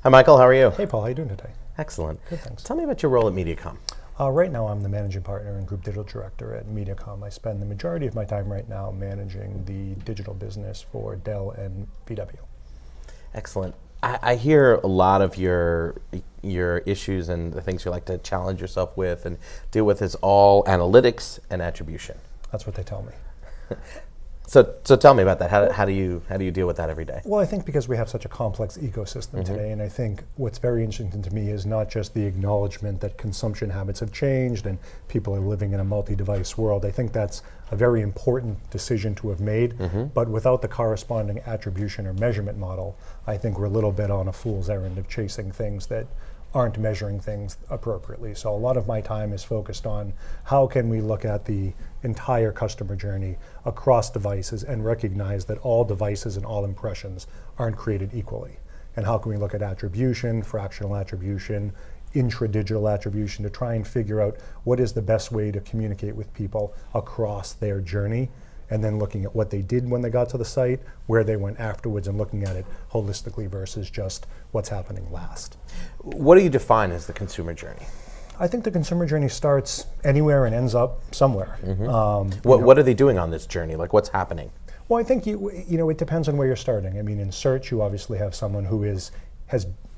Hi, Michael. How are you? Hey, Paul. How are you doing today? Excellent. Good, thanks. Tell me about your role at MediaCom. Right now, I'm the managing partner and group digital director at MediaCom. I spend the majority of my time right now managing the digital business for Dell and VW. Excellent. I hear a lot of your issues and the things you like to challenge yourself with and deal with is all analytics and attribution. That's what they tell me. So tell me about that. How do you deal with that every day? Well, I think because we have such a complex ecosystem today, and I think what's very interesting to me is not just the acknowledgement that consumption habits have changed and people are living in a multi-device world. I think that's a very important decision to have made, but without the corresponding attribution or measurement model, I think we're a little bit on a fool's errand of chasing things that aren't measuring things appropriately. So a lot of my time is focused on how can we look at the entire customer journey across devices and recognize that all devices and all impressions aren't created equally. And how can we look at attribution, fractional attribution, intra-digital attribution to try and figure out what is the best way to communicate with people across their journey, and then looking at what they did when they got to the site, where they went afterwards, and looking at it holistically versus just what's happening last. What do you define as the consumer journey? I think the consumer journey starts anywhere and ends up somewhere. What are they doing on this journey? Like, what's happening? Well, I think it depends on where you're starting. I mean, in search, you obviously have someone who has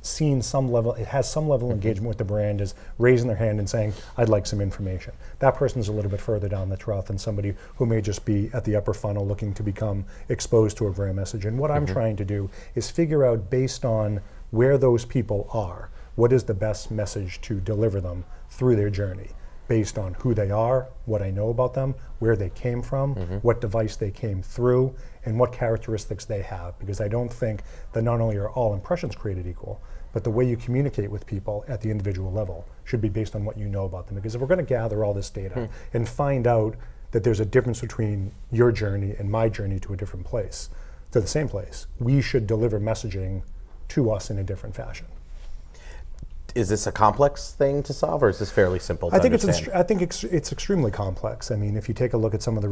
seen some level, it has some level of engagement with the brand, is raising their hand and saying, I'd like some information. That person's a little bit further down the trough than somebody who may just be at the upper funnel looking to become exposed to a brand message. And what I'm trying to do is figure out, based on where those people are, what is the best message to deliver them through their journey, based on who they are, what I know about them, where they came from, what device they came through, and what characteristics they have. Because I don't think that not only are all impressions created equal, but the way you communicate with people at the individual level should be based on what you know about them. Because if we're going to gather all this data and find out that there's a difference between your journey and my journey to a different place, to the same place, we should deliver messaging to us in a different fashion. Is this a complex thing to solve, or is this fairly simple to understand? I think it's extremely complex. I mean, if you take a look at some of the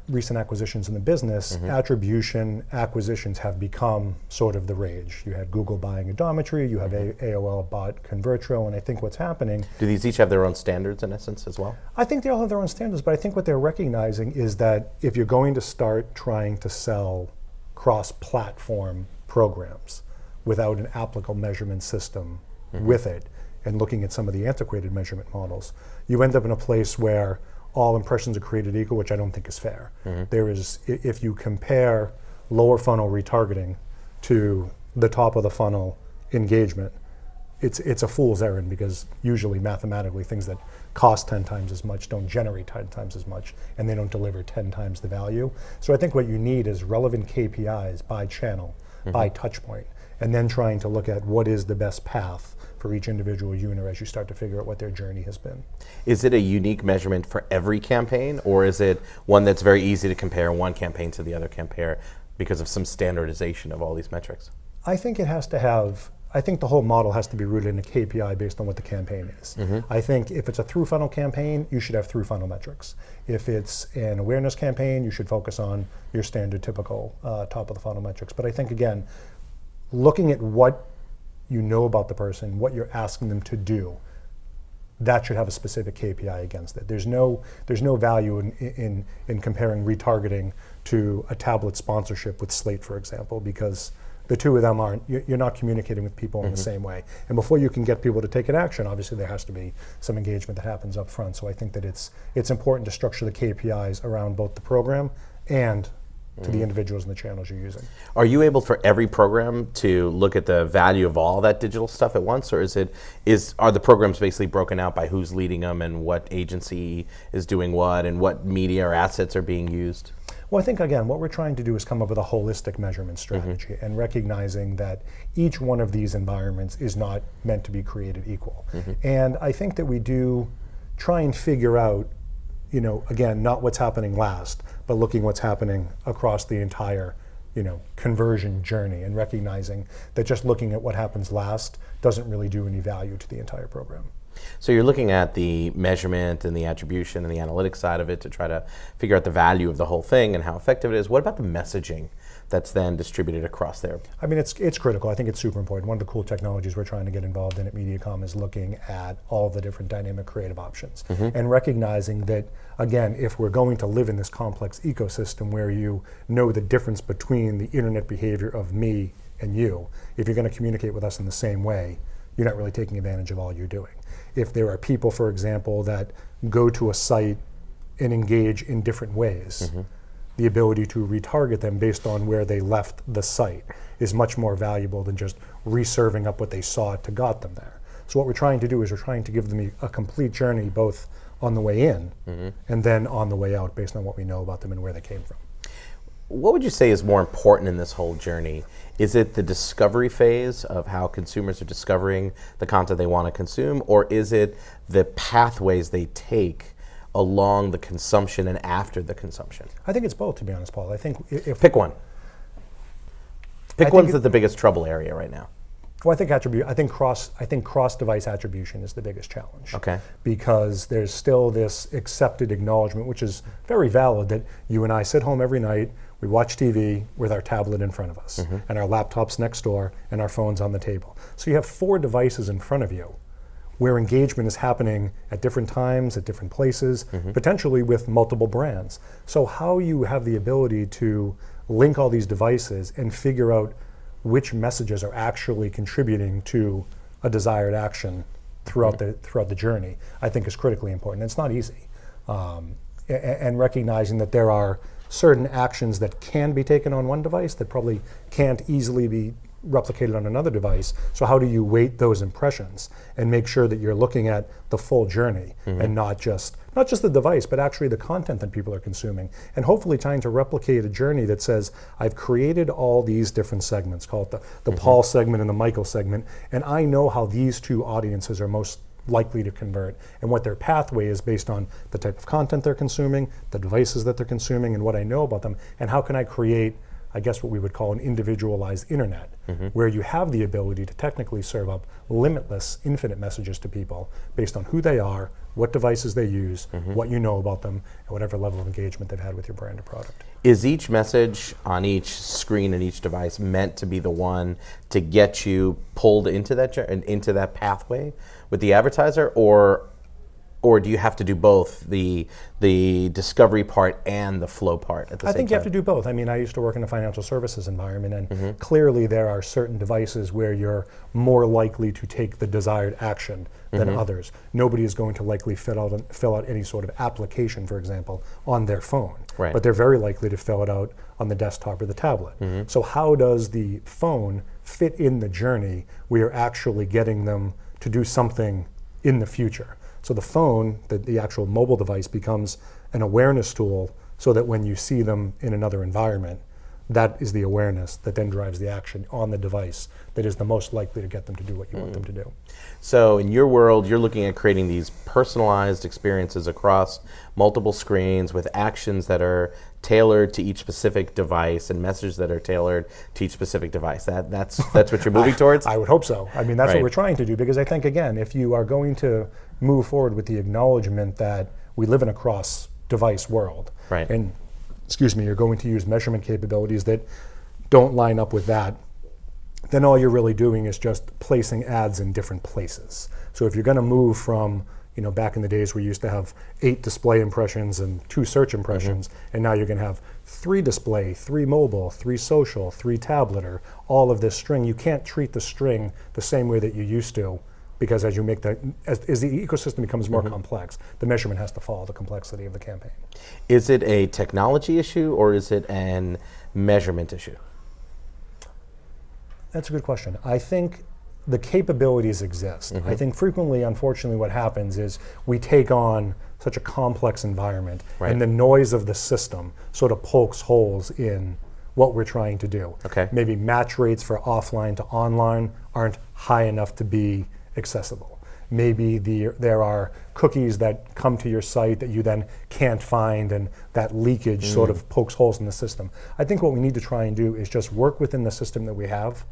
recent acquisitions in the business, attribution acquisitions have become sort of the rage. You had Google buying Odometry, you have AOL bought Convertro, and I think what's happening... Do these each have their own standards in essence as well? I think they all have their own standards, but I think what they're recognizing is that if you're going to start trying to sell cross-platform programs without an applicable measurement system with it, and looking at some of the antiquated measurement models, you end up in a place where all impressions are created equal, which I don't think is fair. There is, if you compare lower funnel retargeting to the top of the funnel engagement, it's a fool's errand, because usually mathematically things that cost 10 times as much don't generate 10 times as much, and they don't deliver 10 times the value. So I think what you need is relevant KPIs by channel, by touch point, and then trying to look at what is the best path for each individual unit as you start to figure out what their journey has been. Is it a unique measurement for every campaign, or is it one that's very easy to compare one campaign to the other campaign because of some standardization of all these metrics? I think it has to have, I think the whole model has to be rooted in a KPI based on what the campaign is. I think if it's a through funnel campaign, you should have through funnel metrics. If it's an awareness campaign, you should focus on your standard typical top of the funnel metrics. But I think, again, looking at what you know about the person, what you're asking them to do, that should have a specific KPI against it. There's no value in comparing retargeting to a tablet sponsorship with Slate, for example, because the two of them aren't, you're not communicating with people in the same way. And before you can get people to take an action, obviously there has to be some engagement that happens up front. So I think that it's important to structure the KPIs around both the program and to the individuals and the channels you're using. Are you able for every program to look at the value of all that digital stuff at once, or are the programs basically broken out by who's leading them and what agency is doing what and what media or assets are being used? Well, I think, again, what we're trying to do is come up with a holistic measurement strategy and recognizing that each one of these environments is not meant to be created equal. And I think that we do try and figure out, again, not what's happening last, but looking what's happening across the entire, conversion journey, and recognizing that just looking at what happens last doesn't really do any value to the entire program. So you're looking at the measurement and the attribution and the analytics side of it to try to figure out the value of the whole thing and how effective it is. What about the messaging that's then distributed across there? I mean, it's critical. I think it's super important. One of the cool technologies we're trying to get involved in at MediaCom is looking at all the different dynamic creative options and recognizing that, again, if we're going to live in this complex ecosystem where you know the difference between the internet behavior of me and you, if you're going to communicate with us in the same way, you're not really taking advantage of all you're doing. If there are people, for example, that go to a site and engage in different ways, the ability to retarget them based on where they left the site is much more valuable than just reserving up what they saw to got them there. So what we're trying to do is we're trying to give them a complete journey both on the way in and then on the way out based on what we know about them and where they came from. What would you say is more important in this whole journey? Is it the discovery phase of how consumers are discovering the content they want to consume, or is it the pathways they take along the consumption and after the consumption? I think it's both, to be honest, Paul. I think if pick one. Pick one's the biggest trouble area right now. Well, I think cross-device attribution is the biggest challenge. Okay. Because there's still this accepted acknowledgement, which is very valid, that you and I sit home every night, we watch TV with our tablet in front of us, and our laptops next door, and our phones on the table. So you have 4 devices in front of you, where engagement is happening at different times, at different places, potentially with multiple brands. So how you have the ability to link all these devices and figure out which messages are actually contributing to a desired action throughout the journey, I think is critically important. It's not easy. And recognizing that there are certain actions that can be taken on one device that probably can't easily be replicated on another device. So how do you weight those impressions and make sure that you're looking at the full journey and not just the device, but actually the content that people are consuming, and hopefully trying to replicate a journey that says, I've created all these different segments, call it the Paul segment and the Michael segment, and I know how these 2 audiences are most likely to convert and what their pathway is based on the type of content they're consuming, the devices that they're consuming, and what I know about them, and how can I create, I guess, what we would call an individualized internet, where you have the ability to technically serve up limitless, infinite messages to people based on who they are, what devices they use, what you know about them, and whatever level of engagement they've had with your brand or product. Is each message on each screen and each device meant to be the one to get you pulled into that pathway with the advertiser, or do you have to do both the discovery part and the flow part at the same time? I think you have to do both. I mean, I used to work in a financial services environment, and clearly there are certain devices where you're more likely to take the desired action than others. Nobody is going to likely fill out any sort of application, for example, on their phone, but they're very likely to fill it out on the desktop or the tablet. So how does the phone fit in the journey where you're actually getting them to do something in the future? So the phone, the actual mobile device, becomes an awareness tool so that when you see them in another environment, that is the awareness that then drives the action on the device that is the most likely to get them to do what you want them to do. So in your world, you're looking at creating these personalized experiences across multiple screens with actions that are tailored to each specific device and messages that are tailored to each specific device. That's what you're moving towards? I would hope so. I mean, that's what we're trying to do, because I think, again, if you are going to move forward with the acknowledgement that we live in a cross-device world, and you're going to use measurement capabilities that don't line up with that, then all you're really doing is just placing ads in different places. So if you're going to move from, back in the days we used to have 8 display impressions and 2 search impressions, and now you're going to have 3 display, 3 mobile, 3 social, 3 tablet, or all of this string, you can't treat the string the same way that you used to, because as the ecosystem becomes more complex, the measurement has to follow the complexity of the campaign. Is it a technology issue, or is it an measurement issue? That's a good question. I think the capabilities exist. I think frequently, unfortunately, what happens is we take on such a complex environment, and the noise of the system sort of pokes holes in what we're trying to do. Maybe match rates for offline to online aren't high enough to be accessible. Maybe there are cookies that come to your site that you then can't find, and that leakage sort of pokes holes in the system. I think what we need to try and do is just work within the system that we have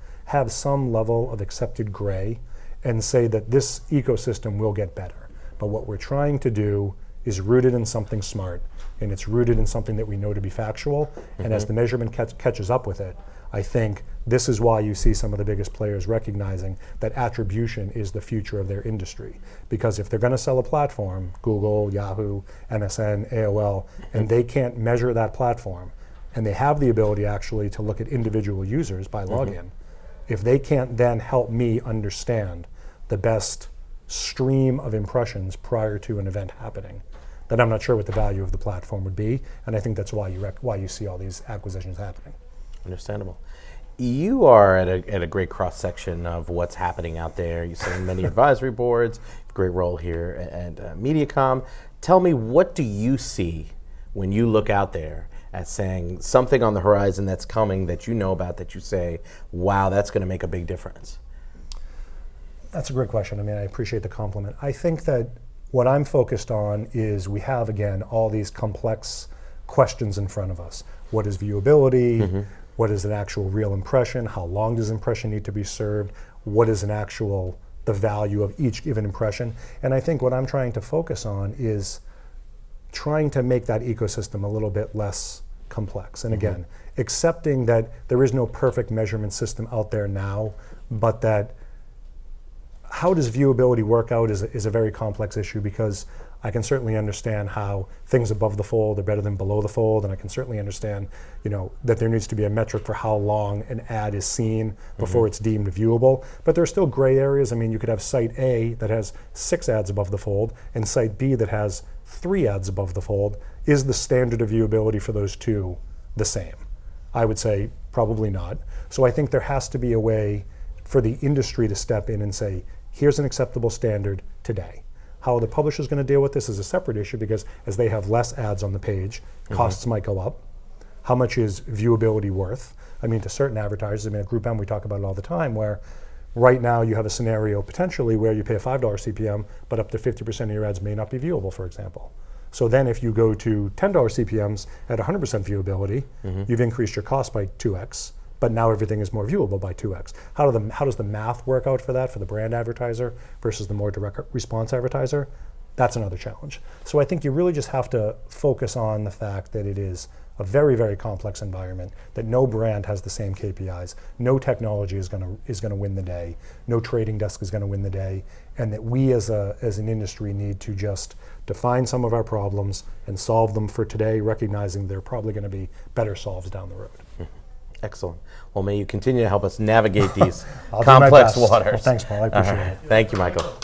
some level of accepted gray, and say that this ecosystem will get better. But what we're trying to do is rooted in something smart, and it's rooted in something that we know to be factual, and as the measurement catches up with it, I think this is why you see some of the biggest players recognizing that attribution is the future of their industry. Because if they're going to sell a platform, Google, Yahoo, MSN, AOL, and they can't measure that platform, and they have the ability actually to look at individual users by login, if they can't then help me understand the best stream of impressions prior to an event happening, then I'm not sure what the value of the platform would be, and I think that's why you see all these acquisitions happening. Understandable. You are at a great cross-section of what's happening out there. You sit in many advisory boards, great role here at MediaCom. Tell me, what do you see when you look out there as saying something on the horizon that's coming that you know about, that you say, wow, that's going to make a big difference? That's a great question. I mean, I appreciate the compliment. I think that what I'm focused on is we have, again, all these complex questions in front of us. What is viewability? What is an actual real impression? How long does impression need to be served? What is the value of each given impression? And I think what I'm trying to focus on is trying to make that ecosystem a little bit less complex. And again, accepting that there is no perfect measurement system out there now, but that how does viewability work out is a very complex issue, because I can certainly understand how things above the fold are better than below the fold, and I can certainly understand, that there needs to be a metric for how long an ad is seen before it's deemed viewable. But there are still gray areas. I mean, you could have site A that has 6 ads above the fold and site B that has 3 ads above the fold. Is the standard of viewability for those two the same? I would say probably not. So I think there has to be a way for the industry to step in and say, here's an acceptable standard today. How the publisher's going to deal with this is a separate issue, because as they have less ads on the page, costs might go up. How much is viewability worth? I mean, to certain advertisers, I mean, at Group M we talk about it all the time, where right now you have a scenario potentially where you pay a $5 CPM, but up to 50% of your ads may not be viewable, for example. So then if you go to $10 CPMs at 100% viewability, you've increased your cost by 2x. But now everything is more viewable by 2x. How does the math work out for that, for the brand advertiser versus the more direct response advertiser? That's another challenge. So I think you really just have to focus on the fact that it is a very, very complex environment, that no brand has the same KPIs, no technology is going to win the day, no trading desk is going to win the day, and that we as an industry need to just define some of our problems and solve them for today, recognizing they're probably going to be better solves down the road. Excellent. Well, may you continue to help us navigate these complex waters. Well, thanks, Paul. I appreciate it. Thank you, Michael.